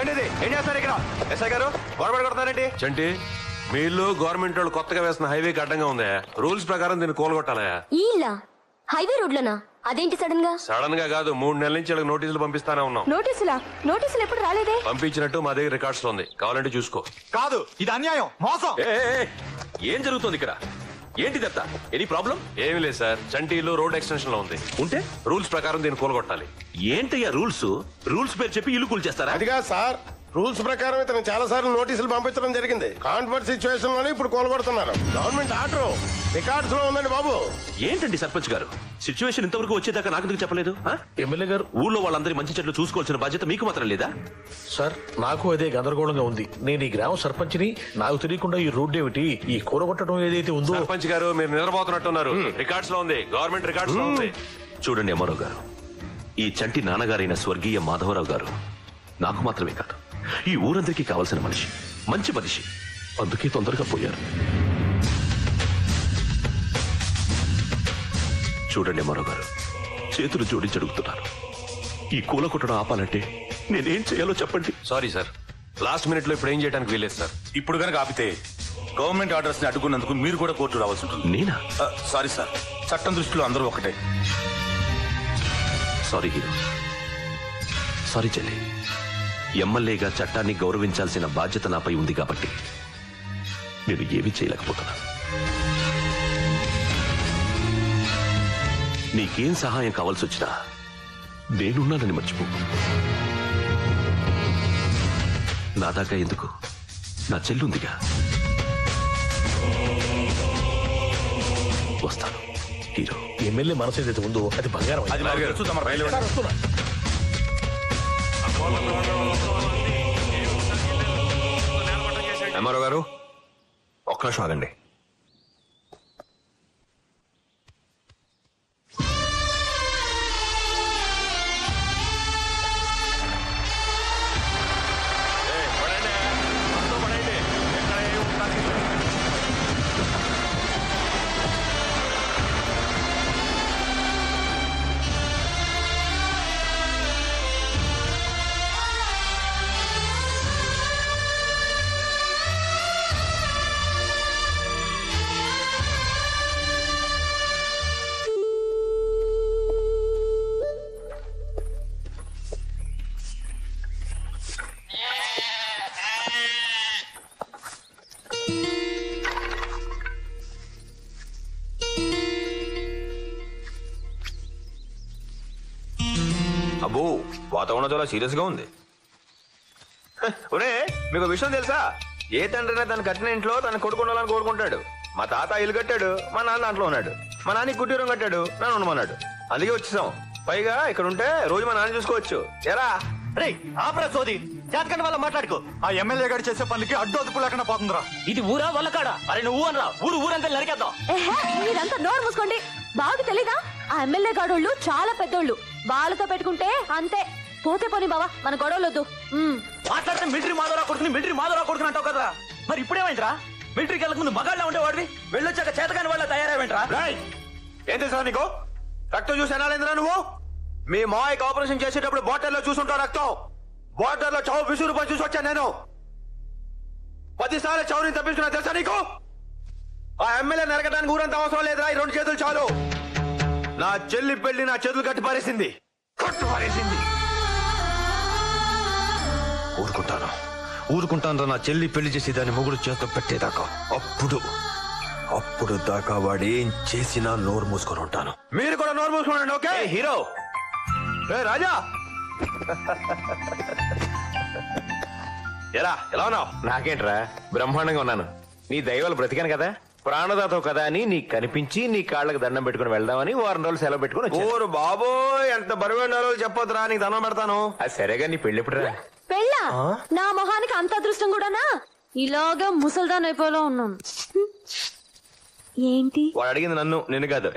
ఏంటిది? ఏం చేస్తారు ఇక్కడ? ఎస్ఐ గారు గొడవ కొడతారేంటి? చంటి మీ ఇల్లు గవర్నమెంట్ వాళ్ళు కొత్తగా వేసిన హైవేకి అడ్డంగా ఉంది. రూల్స్ ప్రకారం దీన్ని కూలగొట్టాలా? ఇలా హైవే రోడ్లనా? అదేంటి సడన్ గా? సడన్ గా కాదు, 3 నెలల నుంచి వాళ్ళకి నోటీసులు పంపిస్తానే ఉన్నాం. నోటీసులు ఎప్పుడు రాలేదే? పంపించినట్టు మా దగ్గర రికార్డ్స్ ఉంది, కావాలంటే చూసుకో. కాదు, ఇది అన్యాయం, మోసం. ఏం జరుగుతుంది ఇక్కడ? ఏంటిదంతా? Any problem? ఏమి లేదు సార్, చంటి ఇల్లు రోడ్ ఎక్స్టెన్షన్ లో ఉంది. ఉంటే రూల్స్ ప్రకారం దీన్ని కూలగొట్టాలి. ఏంటయ్యా రూల్స్? రూల్స్ పేరు చెప్పి ఇల్లు కూల్ చేస్తారా? అదిగా సార్, రూల్స్ ప్రకారం ఇతను చాలా సార్లు నోటీసులు పంపించడం జరిగింది. కాన్ఫరెన్స్ సిచ్యువేషన్ లోనే ఇప్పుడు కోలుకొడుతున్నారు. గవర్నమెంట్ ఆర్డర్ రికార్డ్స్ లో ఉందండి బాబు. ఏంటండి సర్పంచ్ గారు, సిచ్యువేషన్ ఇంతవరకు వచ్చేదాకా నాకు ఎందుకు చెప్పలేదు? ఎమ్మెల్యే గారు, ఊళ్ళో వాళ్ళందరి మంచి చెట్లు చూసుకోవాల్సిన బాధ్యత మీకు మాత్రం లేదా? సార్ నాకు అదే గందరగోళంగా ఉంది. నేను ఈ గ్రామ సర్పంచ్ని, నాకు తెలియకుండా ఈ రోడ్డు ఏమిటి, ఈ కూరగొట్టడం ఏదైతే ఉందో. సర్పంచ్ గారు మీరు నిద్రపోతున్నట్టున్నారు. రికార్డ్స్ లో ఉంది, గవర్నమెంట్ రికార్డ్స్ లో ఉంది. చూడండి అమ్మారావు గారు, ఈ చంటి నాన్నగారైన స్వర్గీయ మాధవరావు గారు నాకు మాత్రమే కాదు, ఈ ఊరందరికీ కావాల్సిన మనిషి, మంచి మనిషి. అందుకే తొందరగా పోయారు. చూడండి అమ్మారావు గారు, చేతులు జోడించి అడుగుతున్నాను, ఈ కూల కొట్టడం ఆపాలంటే నేనేం చేయాలో చెప్పండి. సారీ సార్, లాస్ట్ మినిట్ లో ఇప్పుడు ఏం చేయడానికి వీలేదు సార్. ఇప్పుడు కనుక ఆపితే గవర్నమెంట్ ఆర్డర్స్ ని అడ్డుకున్నందుకు మీరు కూడా కోర్టు రావాల్సి ఉంటుంది. నేనా? సారీ సార్, చట్టం దృష్టిలో అందరూ ఒకటే. సారీ హీరో, సారీ చెల్లి. ఎమ్మెల్యేగా చట్టాన్ని గౌరవించాల్సిన బాధ్యత నాపై ఉంది కాబట్టి నేను ఏమీ చేయలేకపోతున్నా. నీకేం సహాయం కావాల్సి వచ్చినా నేనున్నానని మర్చిపో. నా దాకా ఎందుకు, నా చెల్లుందిగా. వస్తాను హీరో. ఎమ్మెల్యే మనసు ఏదైతే ఉందో అది బంగారం. అమ్మారావు గారు ఒక్క నిమిషం ఆగండి. అబ్బో, వాతావరణం చాలా సీరియస్ గా ఉంది. ఒరే, మీకు విషయం తెలుసా? ఏ తండ్రినా తన కట్టిన ఇంట్లో తన కొడుకు ఉండాలని కోరుకుంటాడు. మా తాత ఇల్లు కట్టాడు, మా నాన్న దాంట్లో ఉన్నాడు. మా నాన్న కుటీరం కట్టాడు, నన్ను ఉండమన్నాడు. అందుకే వచ్చేసాం. పైగా ఇక్కడ ఉంటే రోజు మా నాన్న చూసుకోవచ్చు. ఎరా సోది జాతకండి వల్ల మాట్లాడుకో. ఆ ఎమ్మెల్యే గారు చేసే పనికి అడ్డు అదుపు లేకుండా పోతుందిరా. ఇది ఊరా వల్ల కాడా? అరే నువ్వు అనరా, ఊరంతా నరికేద్దాం. మీరంతా నోరు మూసుకోండి. బాగా తెలీదా? ఆ ఎమ్మెల్యే గాడోళ్ళు చాలా పెద్దోళ్ళు, వాళ్ళతో పెట్టుకుంటే అంతే. పోతే పోనీ బావా, మన గొడవలొద్దు. మాట్లాడితే మిలిటరీ మాధవరావు కొడుకుని అంటావు కదా. మరి ఇప్పుడేమైందిరా? మిలిటరీకి వెళ్ళక ముందు మగాళ్ళ ఉండేవాడివి, వెళ్ళొచ్చాక చేతకాని వాళ్ళ తయారయ్యేంట్రా? ఏం తెలుసా నీకు? రక్తం చూసి అనాలేంద్రా నువ్వు? మీ మాయకి ఆపరేషన్ చేసేటప్పుడు బాటిల్లో చూసుంటావు రక్తం. బాటిల్లో చావు 20 రూపాయలు చూసి వచ్చాను నేను. 10 సార్లు చావుని తప్పించుకున్నా తెలుసా నీకు? ఆ ఎమ్మెల్యే నరకడానికి ఊరంతా అవసరం లేదురా, ఈ 2 చేతులు చాలు. నా చెల్లి పెళ్లి నా చేతులు కట్టి పారేసింది. ఊరుకుంటాను నా చెల్లి పెళ్లి చేసి దాన్ని మొగుడు చేత పెట్టేదాకా. అప్పుడు దాకా వాడు ఏం చేసినా నోరు మూసుకొని ఉంటాను. మీరు కూడా నోరు మూసుకోండి. Okay hero? రాజా ఎలా ఉన్నావు? నాకేంట్రా, బ్రహ్మాండంగా ఉన్నాను. నీ దైవాలు బ్రతికాను కదా, ప్రాణదాతవు కదా అని నీకు కనిపించి నీ కాళ్ళకు దండం పెట్టుకుని వెళ్దామని 2 రోజులు సెలవు పెట్టుకుని వచ్చాను. ఓరు బాబోయ్, ఎంత బరువైన రోజులు చెప్పొద్దురా, నీకు దండం పెడతాను. అది సరేగా, నీ పెళ్లి ఎప్పుడురా? పెళ్ళా? నా మొహానికి అంత అదృష్టం కూడానా? ఇలాగా ముసల్దాన్ అయిపోయేలా ఉన్నాను. ఏంటి? వాడు అడిగింది నన్ను, నిన్ను కాదు.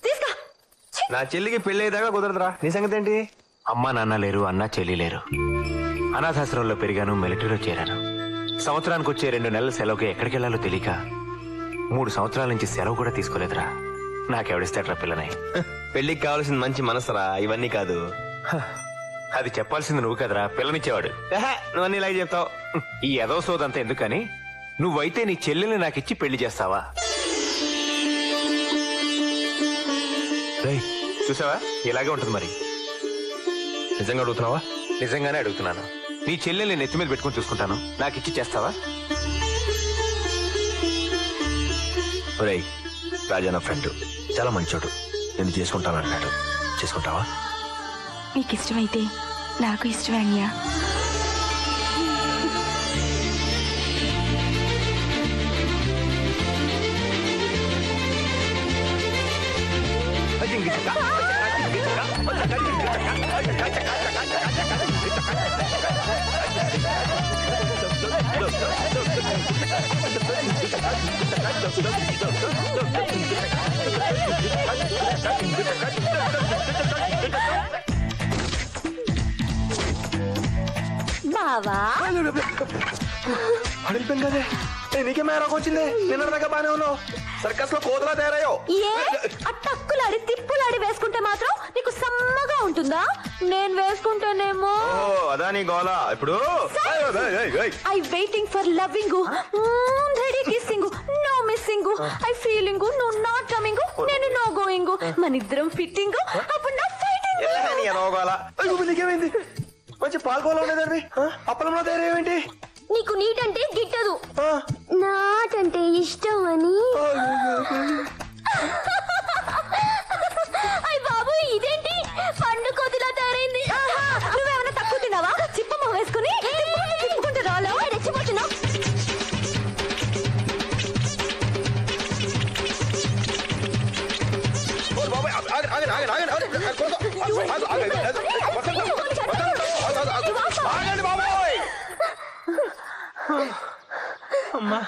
తీసుకో. నా చెల్లికి పెళ్లి అయ్యేదాకా కుదరదురా. నీ సంగతి ఏంటి? అమ్మా నాన్న లేరు, అన్న చెల్లి లేరు. అనాథాశ్రమంలో పెరిగాను, మిలిటరీలో చేరాను. సంవత్సరానికి వచ్చే 2 నెలల సెలవుకి ఎక్కడికి వెళ్లాలో తెలియక 3 సంవత్సరాల నుంచి సెలవు కూడా తీసుకోలేదురా. నాకెవడిస్తాడ్రా పిల్లని? పెళ్లికి కావాల్సిన మంచి మనసురా, ఇవన్నీ కాదు. అది చెప్పాల్సింది నువ్వు కదరా, పిల్లనిచ్చేవాడు. నువ్వు అన్ని ఇలాగే చెప్తావు. ఈ ఎదవ సోదంతా ఎందుకని నువ్వైతే నీ చెల్లెల్ని నాకిచ్చి పెళ్లి చేస్తావా? రేయ్, చూసావా ఇలాగే ఉంటుంది మరి. నిజంగా అడుగుతున్నావా? నిజంగానే అడుగుతున్నాను. నీ చెల్లెల్ని నెత్తి మీద పెట్టుకుని చూసుకుంటాను, నాకిచ్చి చేస్తావా? ఒరేయ్, రాజా నా ఫ్రెండ్, చాలా మంచోడు, నేను చేసుకుంటానన్నాడు. చేసుకుంటావా? నీకు ఇష్టమైతే నాకు ఇష్టమే అన్యా. బావా అడిగిపోయింది కదే. నీకే మేరకు వచ్చింది. నిన్నదాకా బానే ఉన్నావు, సర్కస్ లో కోతలా తయారయ్యో. ఏ అట్టక్కులాడి తిప్పులాడి వేసుకుంటే మాత్రం నీకు సమ్మగా ఉంటుందా? నేను వేసుకుంటానేమో. అదా నీ గోలా ఇప్పుడు. I waiting for loving, ready kissing, no missing, I feeling, నువ్వు నాట్ కమింగ్, నేను నో గోయింగ్, మన ఇద్దరం ఫిట్టింగ్, అప్పుడు నా ఫైటింగ్. నీకేమైంది? మంచి పాల్గొలో ఉండేదండి, అప్పలంలో తయారేంటి? నీకు నీట్ అంటే గిట్టదు, నాట్ అంటే ఇష్టం అని. అయ్య బాబు, ఇదేంటి పండు కొద్దిలా తయారైంది? నువ్వేమైనా తక్కువ తిన్నావా? చిప్పమ్మ వేసుకుని తిప్పుకుంటే రాలో రెచ్చిపోతున్నావు. అమ్మా,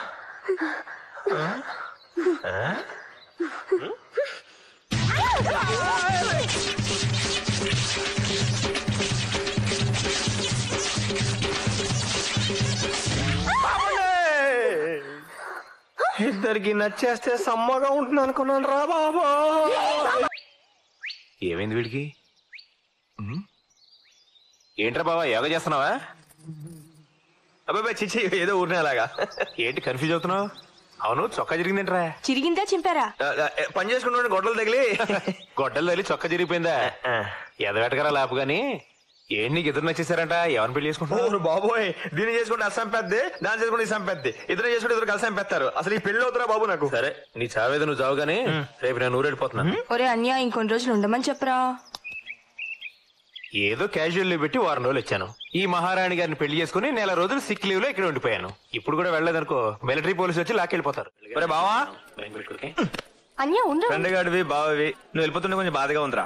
ఇద్దరికి నచ్చేస్తే సమ్మగా ఉంటుంది అనుకున్నాను రా బాబా. ఏమైంది వీడికి? ఏంట్రా బావా, యోగా చేస్తున్నావా? అబ్బాయి చిచ్చి, ఏదో ఊరినేలాగా. ఏంటి కన్ఫ్యూజ్ అవుతున్నావు? అవును, చొక్కా జరిగిందేంట్రా? చిరిగిందా చింపారా? పని చేసుకుంటూ గొడ్డలు తగిలి గొడ్డలు తగిలి చొక్కా జరిగిపోయిందా? ఎదగటకరా లాపు గాని. ఏంటి నీకు ఇద్దరు నచ్చేసారంట? ఎవరిని పెళ్లి చేసుకుంటున్నావు? బాబోయ్, దీన్ని చేసుకుంటే అసంపెద్ది, దాన్ని చేసుకుంటే సంపెద్ది. ఇద్దరు చేసుకుంటే ఇద్దరు కలిసి సంపెత్తారు. అసలు ఈ పెళ్లి అవుతురా బాబు నాకు. సరే, నీ చావేదో నువ్వు చావు గానీ రేపు నేను ఊరెళ్ళిపోతున్నా. ఒరే అన్యా, ఇంకొన్ని రోజులు ఉండమని చెప్పరా. ఏదో క్యాజువల్ లీవ్ పెట్టి వారం రోజులు వచ్చాను. ఈ మహారాణి గారిని పెళ్లి చేసుకుని నెల రోజులు సిక్ లీవ్ లో ఇక్కడ ఉండిపోయాను. ఇప్పుడు కూడా వెళ్ళలేదనుకో, మిలిటరీ పోలీసు వచ్చి లాక్కెళ్ళిపోతారు. ఒరే బావా, అన్యా ఉండు. ఫ్రెండ్ గాడివి, బావవి, నువ్వు వెళ్ళిపోతుంటే కొంచెం బాధగా ఉందిరా.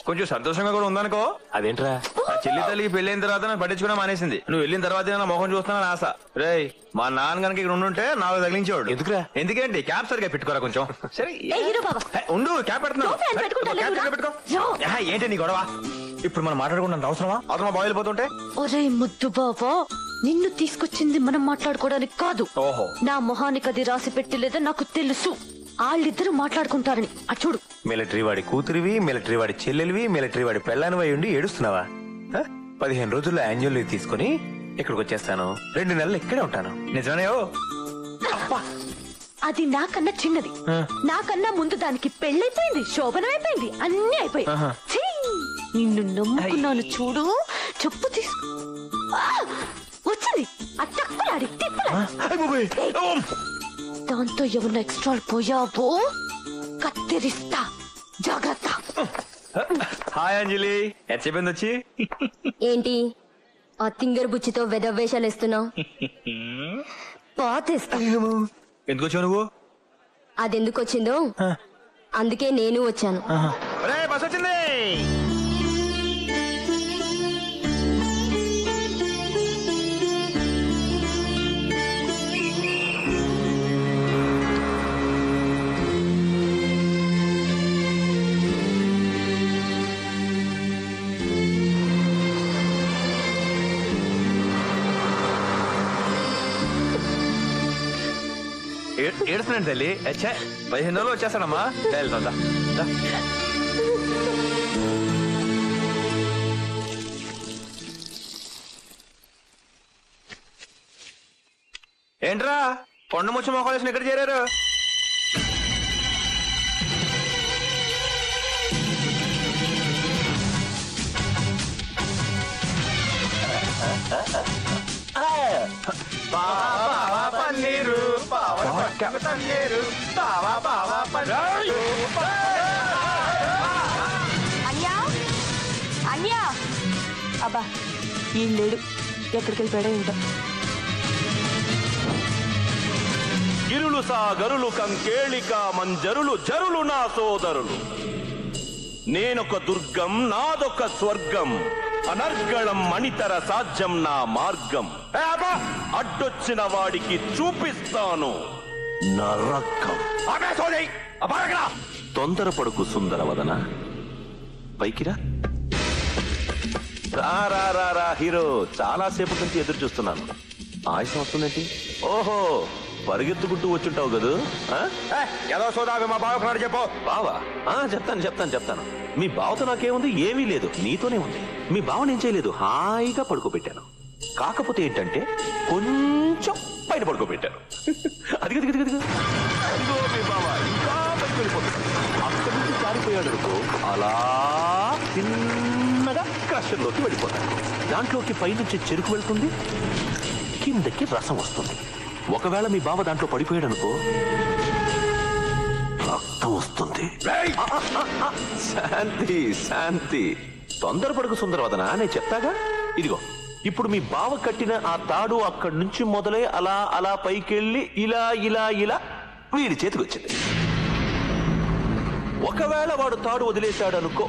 కొంచెం సంతోషంగా కూడా ఉందనుకో. అదేంట్రా? ఆ చెల్లి తల్లికి పెళ్ళైన తర్వాత నన్ను పట్టించుకున్నా మానేసింది. నువ్వు వెళ్ళిన తర్వాత నా మొహం చూస్తున్నాను ఆశ. రేయ్, మా నాన్న కనుక ఇక్కడ ఉండుంటే నాకు తగిలించేవాడు. ఎందుకురా? ఎందుకేంటి? క్యాప్ సరిగా పెట్టుకోరా కొంచెం. సరే ఉండు, క్యాప్ పెడుతున్నావు. పెట్టుకో. ఏంటి నీ గొడవ? ఇప్పుడు మనం మాట్లాడుకుంటాం అవసరమా? అవసరమా బాగా వెళ్ళిపోతుంటే? ఒరే ముద్దు బాబా, నిన్ను తీసుకొచ్చింది మనం మాట్లాడుకోవడానికి కాదు. ఓహో, నా మొహానికి అది రాసి పెట్టి లేదా నాకు తెలుసు. వాళ్ళిద్దరూ మాట్లాడుకుంటారని. అచ్చుడు, మిలిటరీ వాడి కూతురివి, మిలిటరీ వాడి చెల్లెలివి, మిలిటరీ వాడి పెళ్ళానివై ఉండి ఏడుస్తున్నావా? 15 రోజుల్లో యాన్యువల్ లీవ్ తీసుకుని ఇక్కడికి వచ్చేస్తాను. 2 నెలలు ఇక్కడే ఉంటాను. నిజమేనో? అది నాకన్నా చిన్నది. నాకన్నా ముందు దానికి పెళ్ళైపోయింది, శోభనం అయిపోయింది, అన్ని అయిపోయి. నిన్ను నమ్ముకున్నాను చూడు. చెప్పు తీసుకు వచ్చింది. అట్టక్కులాడి తిప్పలాడి దాంతో ఏమన్నా ఎక్స్ట్రా పోయావో కత్తిరిస్తా, జాగ్రత్త. హాయ్ అంజలి, ఎంత చెప్పింది వచ్చి? ఏంటి ఆ తింగర్ బుచ్చితో వెదవేషాలు ఇస్తున్నావు? పాతేస్తా. ఎందుకు వచ్చావు నువ్వు? అదెందుకు వచ్చిందో అందుకే నేను వచ్చాను. బస్ వచ్చింది. ఏడుస్తున్నాడు తల్లి. 15 రోజులు వచ్చేస్తానమ్మా. వెళ్తా. ఏంట్రా కొండ ముచ్చి మొక్కలేసిన ఎక్కడ చేరారు? పన్నీరు పన్నీరు అన్యా అన్యా అబ్బా ఈ లేడు ఎక్కడికి వెళ్ళిపోయాడో ఏంటో. గిరులు సాగరులు కంకేళిక మంజరులు జరులు నా సోదరులు. నేనొక దుర్గం నాదొక స్వర్గం, అనర్గళం మణితర సాధ్యం నా మార్గం. అడ్డొచ్చిన వాడికి చూపిస్తాను నరకం. తొందరపడుకు సుందరవదన, పైకిరా. రా హీరో, చాలా సేపటి నుంచి ఎదురు చూస్తున్నాను. ఆయుసం వస్తుందేంటి? ఓహో, పరిగెత్తుకుంటూ వచ్చుంటావు కదూ. ఏదో సోదావి మా బావకున్నాడు చెప్పు. బావా? చెప్తాను. మీ బావతో నాకేముంది? ఏమీ లేదు, నీతోనే ఉంది. మీ బావని ఏం చేయలేదు, హాయిగా పడుకోబెట్టాను. కాకపోతే ఏంటంటే కొంచెం పైన పడుకోబెట్టాను. అదిగో మీ బావ ఇంకా పైకి వెళ్ళిపోతుంది. అక్కడి నుంచి జారిపోయాడు అనుకో, అలా చిన్నగా క్రషర్లోకి వెళ్ళిపోతాడు. దాంట్లోకి పైనుంచి చెరుకు వెళ్తుంది, కిందకి రసం వస్తుంది. ఒకవేళ మీ బావ దాంట్లో పడిపోయాడు అనుకో, రక్తం వస్తుంది. శాంతి, తొందరపడకు సుందరవదన, నేను చెప్తాగా. ఇదిగో, ఇప్పుడు మీ బావ కట్టిన ఆ తాడు అక్కడి నుంచి మొదలై అలా పైకెళ్ళి ఇలా వీడి చేతికి వచ్చింది. ఒకవేళ వాడు తాడు వదిలేశాడు అనుకో,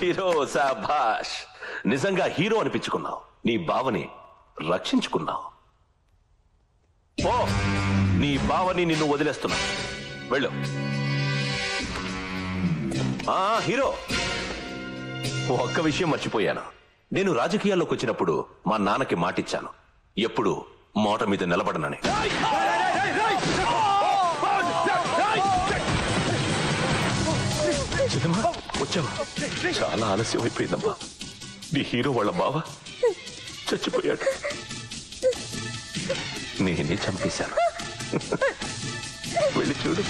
హీరో శాబాష్, నిజంగా హీరో అనిపించుకున్నావు. నీ బావని రక్షించుకున్నావు. ఓ, నీ బావని నిన్ను వదిలేస్తున్నా, వెళ్ళు. హీరో, ఒక్క విషయం మర్చిపోయాను. నేను రాజకీయాల్లోకి వచ్చినప్పుడు మా నాన్నకి మాటిచ్చాను, ఎప్పుడు మాట మీద నిలబడనని. వచ్చావా? చాలా ఆలస్యం అయిపోయిందమ్మా. నీ హీరో వాళ్ళ బావ చచ్చిపోయాడు. నేనే చంపేశాను. వెళ్ళి చూడు.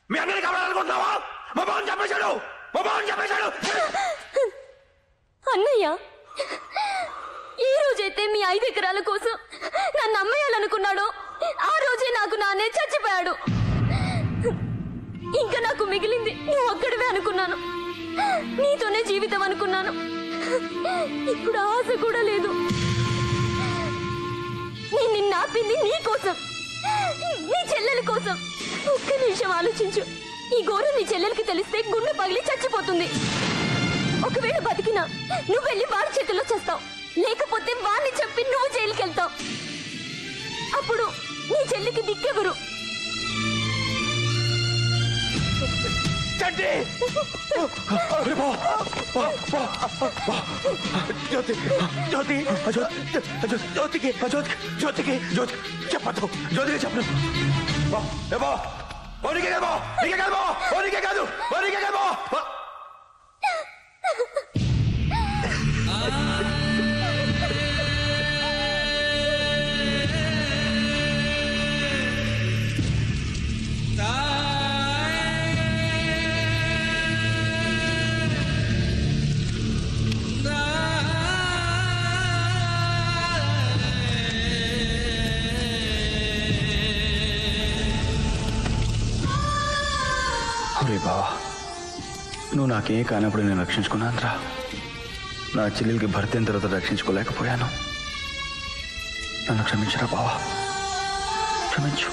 మీ అందరికీ కావాలనుకుంటున్నావా? మా బావని చంపేశాడు. అన్నయ్య, ఈ రోజైతే మీ 5 ఎకరాల కోసం నన్ను అమ్మేయాలనుకున్నాడు, ఆ రోజే నాకు నాన్నే చచ్చిపోయాడు. ఇంకా నాకు మిగిలింది నువ్వు ఒక్కడివే అనుకున్నాను. నీతోనే జీవితం అనుకున్నాను. ఇప్పుడు ఆశ కూడా లేదు. నేను నిన్ను ఆపింది నీ కోసం, నీ చెల్లెల కోసం. ఒక్క నిమిషం ఆలోచించు. ఈ ఘోరం నీ చెల్లెలకి తెలిస్తే గుండె పగిలి చచ్చిపోతుంది. ఒకవేళ బతికినా నువ్వు వెళ్ళి వాడి చేతిలో చేస్తావు, లేకపోతే వాడిని చెప్పి నువ్వు జైలుకి వెళ్తావు. అప్పుడు నీ చెల్లికి దిక్కెవరు? బావా, నువ్వు నాకేం కానప్పుడు నేను రక్షించుకున్నానురా. నా చెల్లెలకి భర్త అయిన తర్వాత రక్షించుకోలేకపోయాను. నన్ను క్షమించరా బావా, క్షమించు.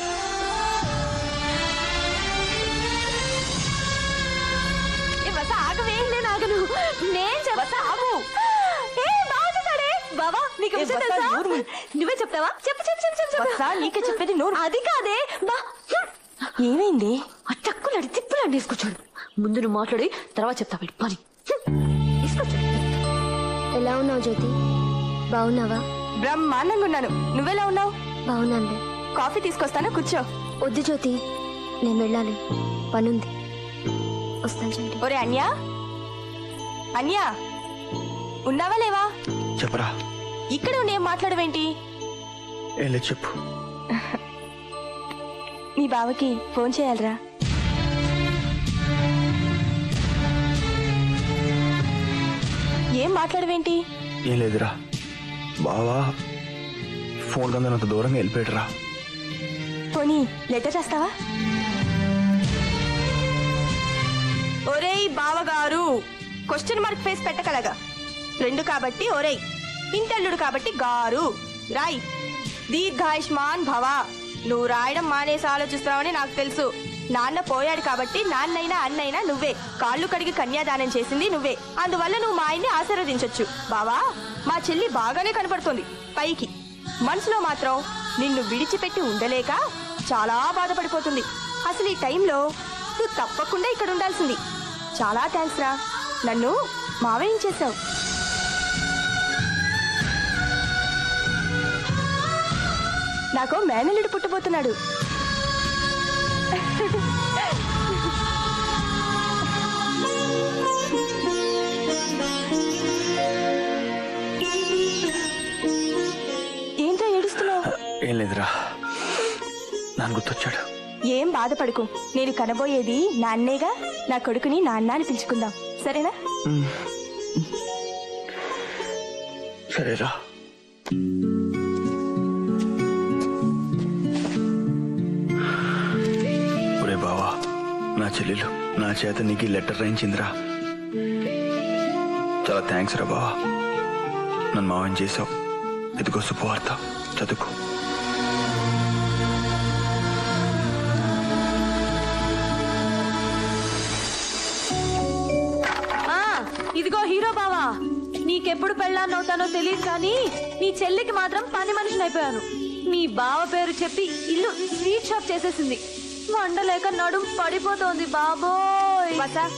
నువ్వే చెప్తావా? చెప్పు చెప్పు చెప్పు చెప్పు. నీకే చెప్పేది నోరు. అది కాదే. ఏమైంది? ఆ చక్కులాడి తిప్పులాంటి తీసుకొచ్చాడు. ముందు నువ్వు మాట్లాడి తర్వాత చెప్తా. పెట్టి పని తీసుకొచ్చాడు. ఎలా ఉన్నావు జ్యోతి? బాగున్నావా? బ్రహ్మాండంగా ఉన్నాను. నువ్వెలా ఉన్నావు? బాగున్నాను. కాఫీ తీసుకొస్తాను, కూర్చో. వద్దు జ్యోతి, నేను వెళ్ళాలి, పనుంది. వస్తాను చెప్పి. ఒరే అన్యా, అన్యా ఉన్నావా లేవా? చెప్పరా. ఇక్కడ నేను మాట్లాడవేంటి? ఏం లేదు, చెప్పు. మీ బావకి ఫోన్ చేయాలరా. ఏం మాట్లాడవేంటి? ఏం లేదురా, బావా ఫోన్ కింద అంత దూరంగా వెళ్ళిపోయాడురా. పోనీ లెటర్ రాస్తావా? ఒరేయ్ బావగారు, క్వశ్చన్ మార్క్ ఫేస్ పెట్టగలగా. రెండు కాబట్టి ఒరేయ్, ఇంటల్లుడు కాబట్టి గారు. రాయ్. దీర్ఘాయుష్మాన్ భవ. నువ్వు రాయడం మానేసి ఆలోచిస్తున్నావని నాకు తెలుసు. నాన్న పోయాడు కాబట్టి నాన్నైనా అన్నైనా నువ్వే. కాళ్ళు కడిగి కన్యాదానం చేసింది నువ్వే. అందువల్ల నువ్వు మా ఆయన్ని ఆశీర్వదించొచ్చు. బావా, మా చెల్లి బాగానే కనపడుతోంది పైకి, మనసులో మాత్రం నిన్ను విడిచిపెట్టి ఉండలేక చాలా బాధపడిపోతుంది. అసలు ఈ టైంలో నువ్వు తప్పకుండా ఇక్కడ ఉండాల్సింది. చాలా థ్యాంక్స్ రా, నన్ను మావేయించేశావు. నాకు మేనల్లుడు పుట్టబోతున్నాడు. ఏంట్రా ఏడుస్తున్నావు? ఏం లేదురా, నాన్న గుర్తొచ్చాడు. ఏం బాధపడుకు, నేను కనబోయేది నాన్నేగా. నా కొడుకుని నాన్న అని పిలుచుకుందాం, సరేనా? సరేరా. ఒరే బావా, నా చెల్లెలు నా చేత నీకు లెటర్ రాయించిందిరా. చాలా థ్యాంక్స్ రా బావా, నన్ను మావని చేసావు. ఇదిగో శుభవార్త, చదువుకో. ఇదిగో హీరో బావా, నీకెప్పుడు పెళ్ళాన్నవుతానో తెలియదు కానీ నీ చెల్లికి మాత్రం పని మనిషిని అయిపోయాను. మీ బావ పేరు చెప్పి ఇల్లు స్వీట్ షాప్ చేసేసింది. వండలేక నడుం పడిపోతోంది బాబోయ్.